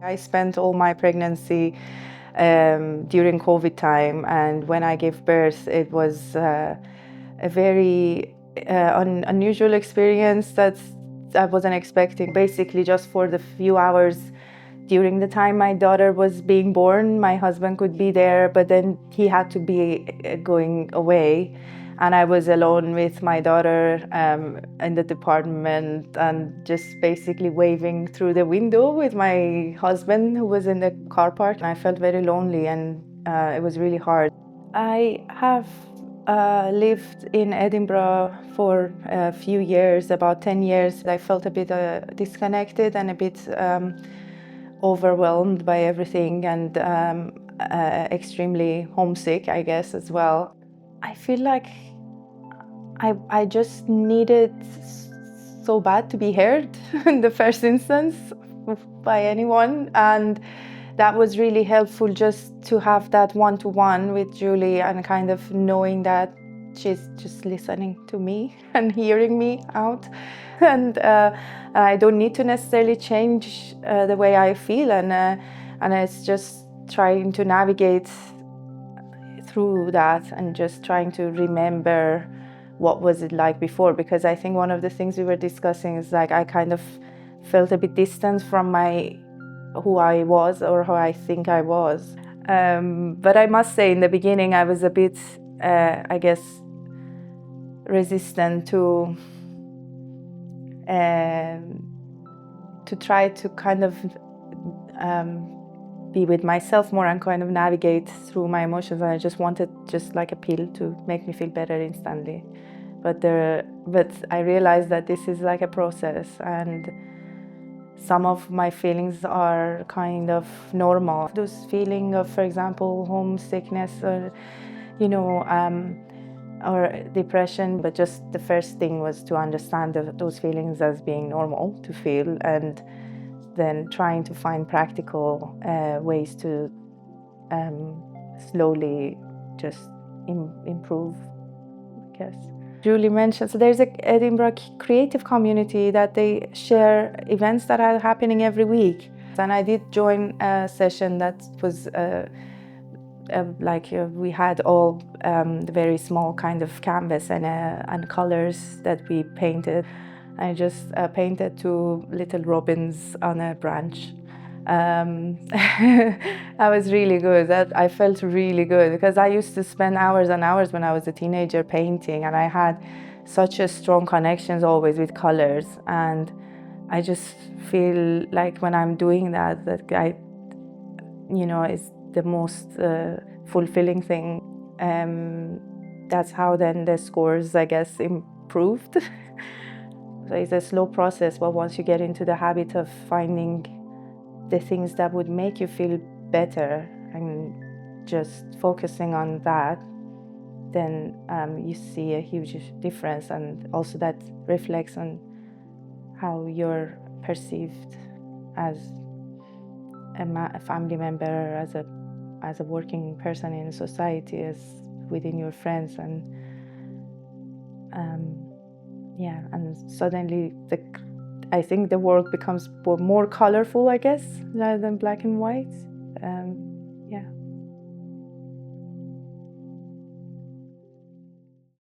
I spent all my pregnancy during COVID time, and when I gave birth, it was a very unusual experience that I wasn't expecting. Basically, just for the few hours during the time my daughter was being born, my husband could be there, but then he had to be going away. And I was alone with my daughter in the department and just basically waving through the window with my husband who was in the car park. And I felt very lonely and it was really hard. I have lived in Edinburgh for a few years, about 10 years. I felt a bit disconnected and a bit overwhelmed by everything and extremely homesick, I guess, as well. I feel like I just needed so bad to be heard in the first instance by anyone, and that was really helpful just to have that one-to-one with Julie and kind of knowing that she's just listening to me and hearing me out. And I don't need to necessarily change the way I feel, and it's just trying to navigate through that and just trying to remember what was it like before, because I think one of the things we were discussing is like I kind of felt a bit distant from who I was or who I think I was. But I must say in the beginning I was a bit, I guess, resistant to try to kind of be with myself more and kind of navigate through my emotions. And I just wanted just like a pill to make me feel better instantly. But I realized that this is like a process, and some of my feelings are kind of normal. Those feeling of, for example, homesickness or, or depression. But just the first thing was to understand those feelings as being normal to feel, and then trying to find practical ways to slowly just improve, I guess. Julie mentioned, so there's a Edinburgh creative community that they share events that are happening every week. And I did join a session that was we had all the very small kind of canvas and colors that we painted. I just painted two little robins on a branch. That was really good. I felt really good because I used to spend hours and hours when I was a teenager painting, and I had such a strong connections always with colors. And I just feel like when I'm doing that it's the most fulfilling thing. That's how then the scores, I guess, improved. So it's a slow process, but once you get into the habit of finding the things that would make you feel better and just focusing on that, then you see a huge difference, and also that reflects on how you're perceived as a family member, as a working person in society, as within your friends, and and suddenly I think the world becomes more colorful, I guess, rather than black and white.